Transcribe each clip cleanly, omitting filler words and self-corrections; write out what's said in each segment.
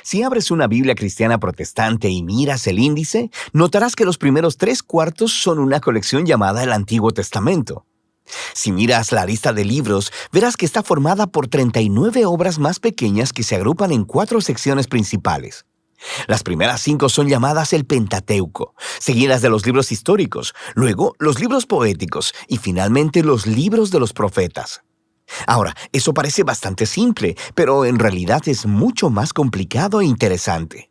Si abres una Biblia cristiana protestante y miras el índice, notarás que los primeros 3/4 son una colección llamada el Antiguo Testamento. Si miras la lista de libros, verás que está formada por 39 obras más pequeñas que se agrupan en 4 secciones principales. Las primeras 5 son llamadas el Pentateuco, seguidas de los libros históricos, luego los libros poéticos y finalmente los libros de los profetas. Ahora, eso parece bastante simple, pero en realidad es mucho más complicado e interesante.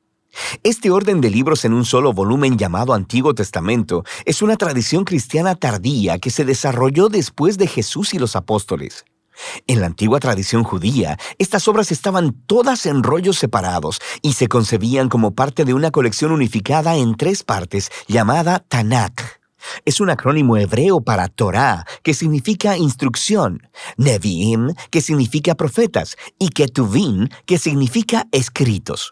Este orden de libros en un solo volumen llamado Antiguo Testamento es una tradición cristiana tardía que se desarrolló después de Jesús y los apóstoles. En la antigua tradición judía, estas obras estaban todas en rollos separados y se concebían como parte de una colección unificada en 3 partes llamada Tanakh. Es un acrónimo hebreo para Torá, que significa instrucción, Nevi'im, que significa profetas, y Ketuvim, que significa escritos.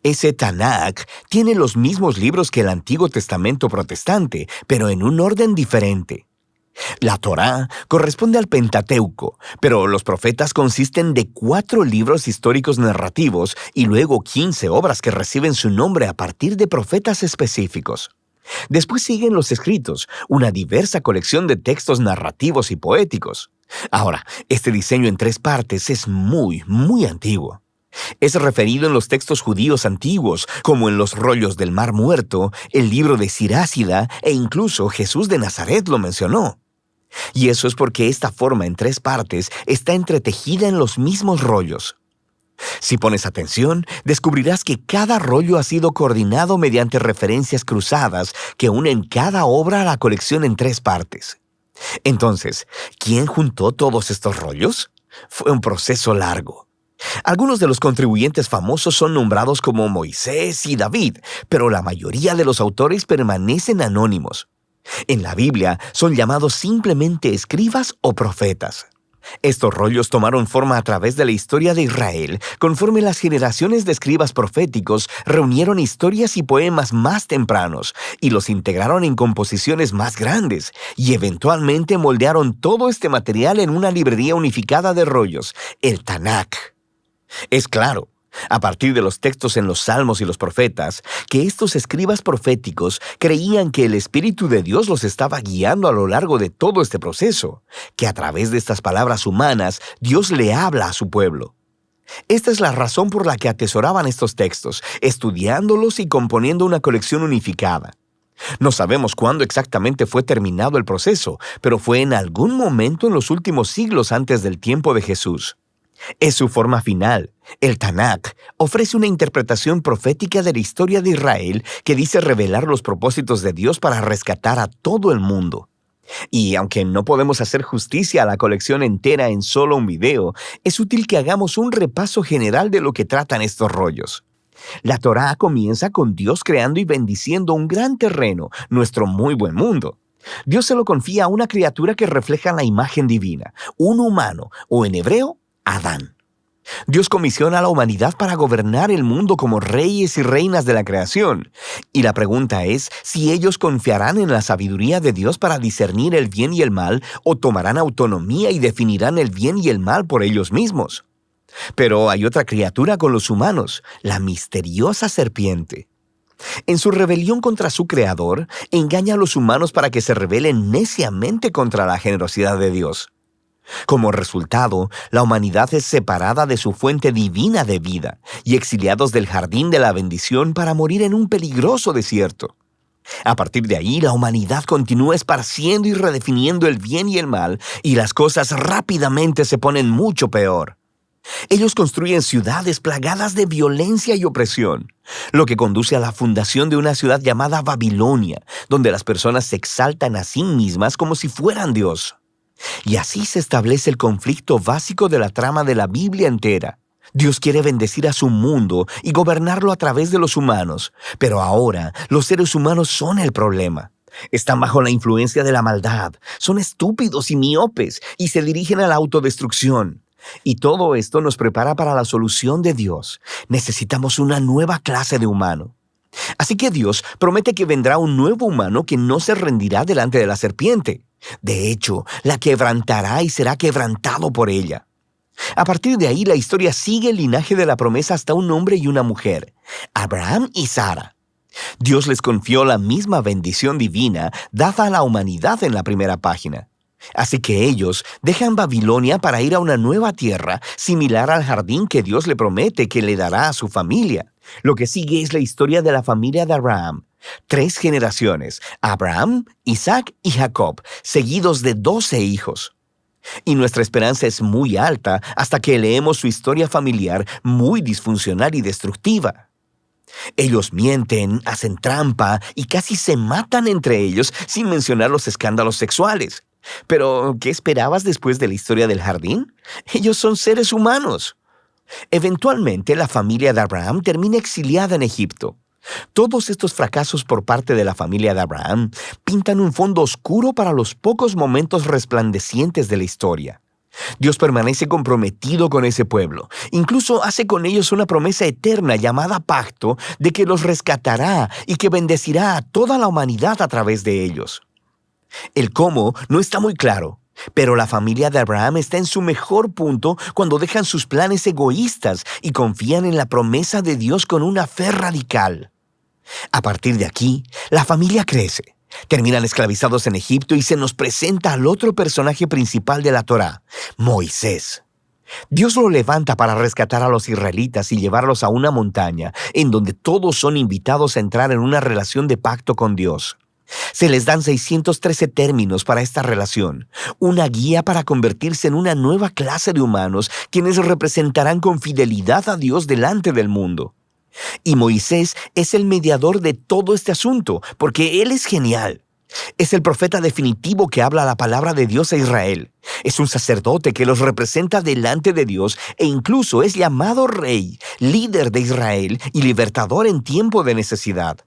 Ese Tanakh tiene los mismos libros que el Antiguo Testamento protestante, pero en un orden diferente. La Torá corresponde al Pentateuco, pero los profetas consisten de 4 libros históricos narrativos y luego 15 obras que reciben su nombre a partir de profetas específicos. Después siguen los escritos, una diversa colección de textos narrativos y poéticos. Ahora, este diseño en 3 partes es muy antiguo. Es referido en los textos judíos antiguos, como en los rollos del Mar Muerto, el libro de Sirásida e incluso Jesús de Nazaret lo mencionó. Y eso es porque esta forma en 3 partes está entretejida en los mismos rollos. Si pones atención, descubrirás que cada rollo ha sido coordinado mediante referencias cruzadas que unen cada obra a la colección en 3 partes. Entonces, ¿quién juntó todos estos rollos? Fue un proceso largo. Algunos de los contribuyentes famosos son nombrados como Moisés y David, pero la mayoría de los autores permanecen anónimos. En la Biblia son llamados simplemente escribas o profetas. Estos rollos tomaron forma a través de la historia de Israel, conforme las generaciones de escribas proféticos reunieron historias y poemas más tempranos y los integraron en composiciones más grandes, y eventualmente moldearon todo este material en una librería unificada de rollos, el Tanakh. Es claro, a partir de los textos en los Salmos y los Profetas, que estos escribas proféticos creían que el Espíritu de Dios los estaba guiando a lo largo de todo este proceso, que a través de estas palabras humanas Dios le habla a su pueblo. Esta es la razón por la que atesoraban estos textos, estudiándolos y componiendo una colección unificada. No sabemos cuándo exactamente fue terminado el proceso, pero fue en algún momento en los últimos siglos antes del tiempo de Jesús. Es su forma final. El Tanakh ofrece una interpretación profética de la historia de Israel que dice revelar los propósitos de Dios para rescatar a todo el mundo. Y aunque no podemos hacer justicia a la colección entera en solo un video, es útil que hagamos un repaso general de lo que tratan estos rollos. La Torá comienza con Dios creando y bendiciendo un gran terreno, nuestro muy buen mundo. Dios se lo confía a una criatura que refleja la imagen divina, un humano, o en hebreo, Adán. Dios comisiona a la humanidad para gobernar el mundo como reyes y reinas de la creación. Y la pregunta es si ellos confiarán en la sabiduría de Dios para discernir el bien y el mal, o tomarán autonomía y definirán el bien y el mal por ellos mismos. Pero hay otra criatura con los humanos, la misteriosa serpiente. En su rebelión contra su creador, engaña a los humanos para que se rebelen neciamente contra la generosidad de Dios. Como resultado, la humanidad es separada de su fuente divina de vida y exiliados del jardín de la bendición para morir en un peligroso desierto. A partir de ahí, la humanidad continúa esparciendo y redefiniendo el bien y el mal, y las cosas rápidamente se ponen mucho peor. Ellos construyen ciudades plagadas de violencia y opresión, lo que conduce a la fundación de una ciudad llamada Babilonia, donde las personas se exaltan a sí mismas como si fueran Dios. Y así se establece el conflicto básico de la trama de la Biblia entera. Dios quiere bendecir a su mundo y gobernarlo a través de los humanos, pero ahora los seres humanos son el problema. Están bajo la influencia de la maldad, son estúpidos y miopes y se dirigen a la autodestrucción. Y todo esto nos prepara para la solución de Dios. Necesitamos una nueva clase de humano. Así que Dios promete que vendrá un nuevo humano que no se rendirá delante de la serpiente. De hecho, la quebrantará y será quebrantado por ella. A partir de ahí, la historia sigue el linaje de la promesa hasta un hombre y una mujer, Abraham y Sara. Dios les confió la misma bendición divina dada a la humanidad en la primera página. Así que ellos dejan Babilonia para ir a una nueva tierra, similar al jardín que Dios le promete que le dará a su familia. Lo que sigue es la historia de la familia de Abraham. 3 generaciones, Abraham, Isaac y Jacob, seguidos de 12 hijos. Y nuestra esperanza es muy alta hasta que leemos su historia familiar muy disfuncional y destructiva. Ellos mienten, hacen trampa y casi se matan entre ellos, sin mencionar los escándalos sexuales. Pero, ¿qué esperabas después de la historia del jardín? Ellos son seres humanos. Eventualmente, la familia de Abraham termina exiliada en Egipto. Todos estos fracasos por parte de la familia de Abraham pintan un fondo oscuro para los pocos momentos resplandecientes de la historia. Dios permanece comprometido con ese pueblo. Incluso hace con ellos una promesa eterna llamada pacto de que los rescatará y que bendecirá a toda la humanidad a través de ellos. El cómo no está muy claro, pero la familia de Abraham está en su mejor punto cuando dejan sus planes egoístas y confían en la promesa de Dios con una fe radical. A partir de aquí, la familia crece. Terminan esclavizados en Egipto y se nos presenta al otro personaje principal de la Torá, Moisés. Dios lo levanta para rescatar a los israelitas y llevarlos a una montaña en donde todos son invitados a entrar en una relación de pacto con Dios. Se les dan 613 términos para esta relación, una guía para convertirse en una nueva clase de humanos quienes representarán con fidelidad a Dios delante del mundo. Y Moisés es el mediador de todo este asunto, porque él es genial. Es el profeta definitivo que habla la palabra de Dios a Israel. Es un sacerdote que los representa delante de Dios e incluso es llamado rey, líder de Israel y libertador en tiempo de necesidad.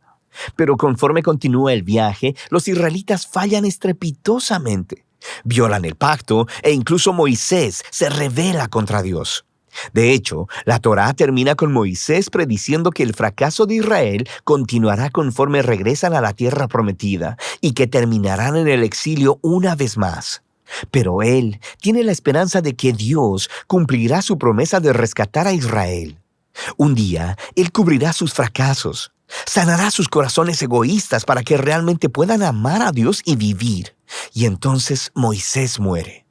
Pero conforme continúa el viaje, los israelitas fallan estrepitosamente. Violan el pacto e incluso Moisés se rebela contra Dios. De hecho, la Torá termina con Moisés prediciendo que el fracaso de Israel continuará conforme regresan a la tierra prometida y que terminarán en el exilio una vez más. Pero él tiene la esperanza de que Dios cumplirá su promesa de rescatar a Israel. Un día, él cubrirá sus fracasos, sanará sus corazones egoístas para que realmente puedan amar a Dios y vivir. Y entonces Moisés muere.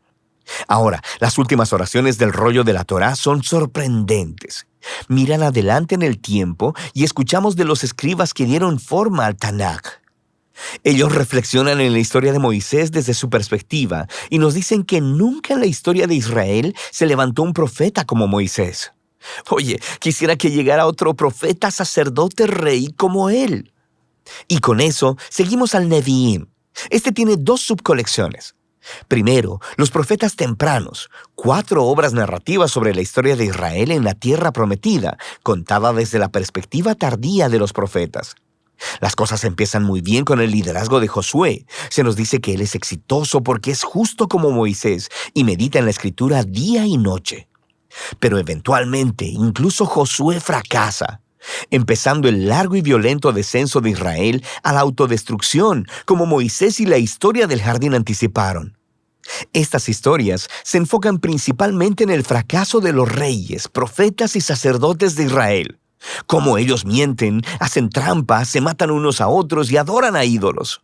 Ahora, las últimas oraciones del rollo de la Torá son sorprendentes. Miran adelante en el tiempo y escuchamos de los escribas que dieron forma al Tanaj. Ellos reflexionan en la historia de Moisés desde su perspectiva y nos dicen que nunca en la historia de Israel se levantó un profeta como Moisés. Oye, quisiera que llegara otro profeta, sacerdote, rey como él. Y con eso seguimos al Nevi'im. Este tiene 2 subcolecciones. Primero, los profetas tempranos, 4 obras narrativas sobre la historia de Israel en la tierra prometida, contada desde la perspectiva tardía de los profetas. Las cosas empiezan muy bien con el liderazgo de Josué. Se nos dice que él es exitoso porque es justo como Moisés y medita en la escritura día y noche. Pero eventualmente, incluso Josué fracasa, empezando el largo y violento descenso de Israel a la autodestrucción, como Moisés y la historia del jardín anticiparon. Estas historias se enfocan principalmente en el fracaso de los reyes, profetas y sacerdotes de Israel. Cómo ellos mienten, hacen trampas, se matan unos a otros y adoran a ídolos.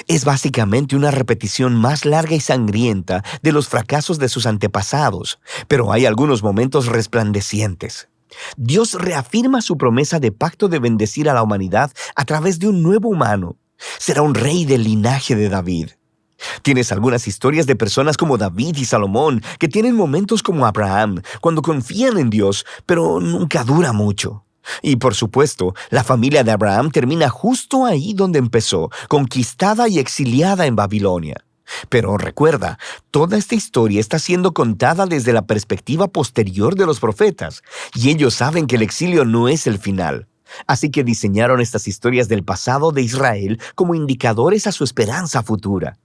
Es básicamente una repetición más larga y sangrienta de los fracasos de sus antepasados, pero hay algunos momentos resplandecientes. Dios reafirma su promesa de pacto de bendecir a la humanidad a través de un nuevo humano. Será un rey del linaje de David. Tienes algunas historias de personas como David y Salomón que tienen momentos como Abraham, cuando confían en Dios, pero nunca dura mucho. Y por supuesto, la familia de Abraham termina justo ahí donde empezó, conquistada y exiliada en Babilonia. Pero recuerda, toda esta historia está siendo contada desde la perspectiva posterior de los profetas, y ellos saben que el exilio no es el final. Así que diseñaron estas historias del pasado de Israel como indicadores a su esperanza futura.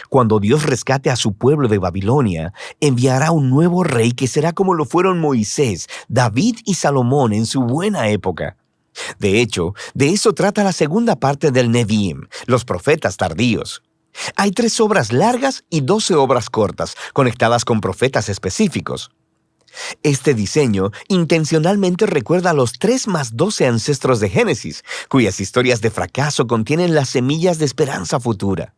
Cuando Dios rescate a su pueblo de Babilonia, enviará un nuevo rey que será como lo fueron Moisés, David y Salomón en su buena época. De hecho, de eso trata la segunda parte del Nevi'im, los profetas tardíos. Hay 3 obras largas y 12 obras cortas, conectadas con profetas específicos. Este diseño intencionalmente recuerda a los 3 más 12 ancestros de Génesis, cuyas historias de fracaso contienen las semillas de esperanza futura.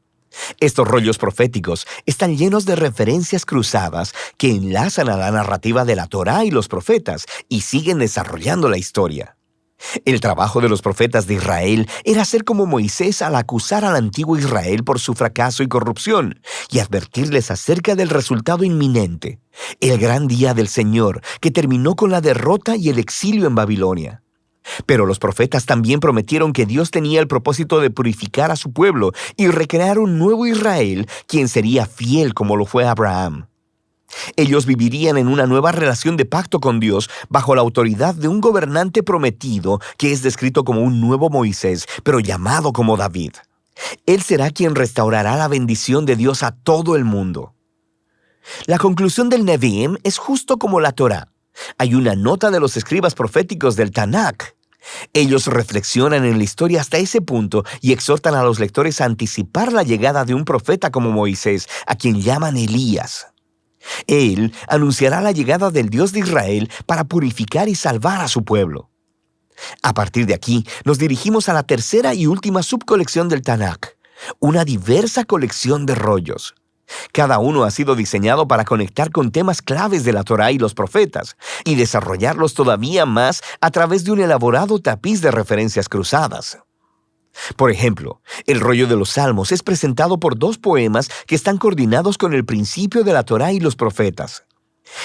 Estos rollos proféticos están llenos de referencias cruzadas que enlazan a la narrativa de la Torá y los profetas y siguen desarrollando la historia. El trabajo de los profetas de Israel era ser como Moisés al acusar al antiguo Israel por su fracaso y corrupción y advertirles acerca del resultado inminente, el gran día del Señor que terminó con la derrota y el exilio en Babilonia. Pero los profetas también prometieron que Dios tenía el propósito de purificar a su pueblo y recrear un nuevo Israel, quien sería fiel como lo fue Abraham. Ellos vivirían en una nueva relación de pacto con Dios bajo la autoridad de un gobernante prometido que es descrito como un nuevo Moisés, pero llamado como David. Él será quien restaurará la bendición de Dios a todo el mundo. La conclusión del Nevi'im es justo como la Torá. Hay una nota de los escribas proféticos del Tanakh. Ellos reflexionan en la historia hasta ese punto y exhortan a los lectores a anticipar la llegada de un profeta como Moisés, a quien llaman Elías. Él anunciará la llegada del Dios de Israel para purificar y salvar a su pueblo. A partir de aquí, nos dirigimos a la tercera y última subcolección del Tanakh, una diversa colección de rollos. Cada uno ha sido diseñado para conectar con temas claves de la Torá y los profetas y desarrollarlos todavía más a través de un elaborado tapiz de referencias cruzadas. Por ejemplo, el rollo de los Salmos es presentado por 2 poemas que están coordinados con el principio de la Torá y los profetas.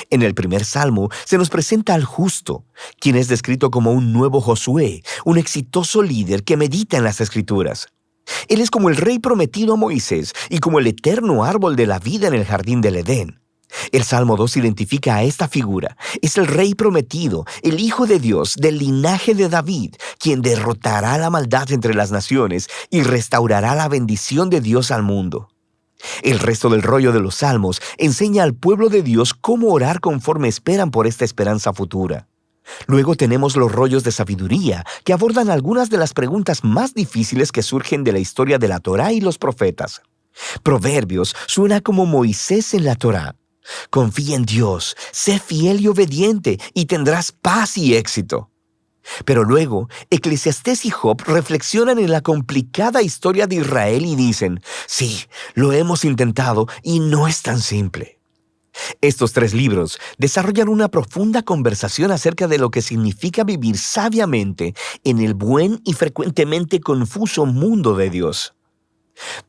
En el primer salmo se nos presenta al justo, quien es descrito como un nuevo Josué, un exitoso líder que medita en las Escrituras. Él es como el rey prometido a Moisés y como el eterno árbol de la vida en el jardín del Edén. El Salmo 2 identifica a esta figura. Es el rey prometido, el Hijo de Dios, del linaje de David, quien derrotará la maldad entre las naciones y restaurará la bendición de Dios al mundo. El resto del rollo de los Salmos enseña al pueblo de Dios cómo orar conforme esperan por esta esperanza futura. Luego tenemos los rollos de sabiduría, que abordan algunas de las preguntas más difíciles que surgen de la historia de la Torá y los profetas. Proverbios suena como Moisés en la Torá. Confía en Dios, sé fiel y obediente, y tendrás paz y éxito. Pero luego, Eclesiastés y Job reflexionan en la complicada historia de Israel y dicen, sí, lo hemos intentado y no es tan simple. Estos 3 libros desarrollan una profunda conversación acerca de lo que significa vivir sabiamente en el buen y frecuentemente confuso mundo de Dios.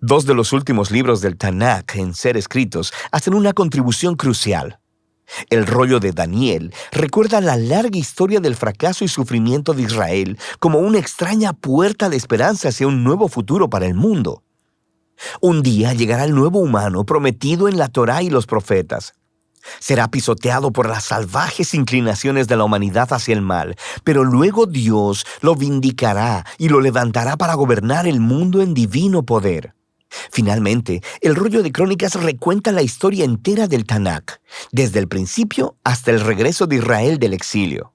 2 de los últimos libros del Tanakh en ser escritos hacen una contribución crucial. El rollo de Daniel recuerda la larga historia del fracaso y sufrimiento de Israel como una extraña puerta de esperanza hacia un nuevo futuro para el mundo. Un día llegará el nuevo humano prometido en la Torá y los profetas. Será pisoteado por las salvajes inclinaciones de la humanidad hacia el mal, pero luego Dios lo vindicará y lo levantará para gobernar el mundo en divino poder. Finalmente, el rollo de Crónicas recuenta la historia entera del Tanakh, desde el principio hasta el regreso de Israel del exilio.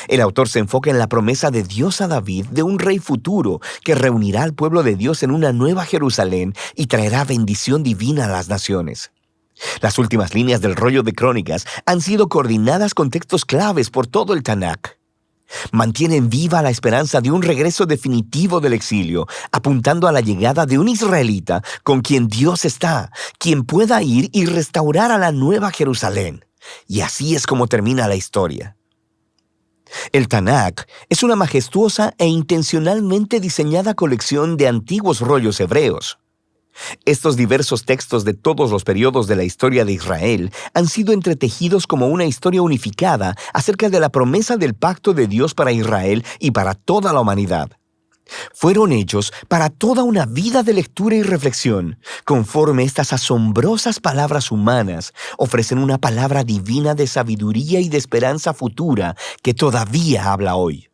El autor se enfoca en la promesa de Dios a David de un rey futuro que reunirá al pueblo de Dios en una nueva Jerusalén y traerá bendición divina a las naciones. Las últimas líneas del rollo de Crónicas han sido coordinadas con textos claves por todo el Tanakh. Mantienen viva la esperanza de un regreso definitivo del exilio, apuntando a la llegada de un israelita con quien Dios está, quien pueda ir y restaurar a la nueva Jerusalén. Y así es como termina la historia. El Tanakh es una majestuosa e intencionalmente diseñada colección de antiguos rollos hebreos. Estos diversos textos de todos los periodos de la historia de Israel han sido entretejidos como una historia unificada acerca de la promesa del pacto de Dios para Israel y para toda la humanidad. Fueron hechos para toda una vida de lectura y reflexión, conforme estas asombrosas palabras humanas ofrecen una palabra divina de sabiduría y de esperanza futura que todavía habla hoy.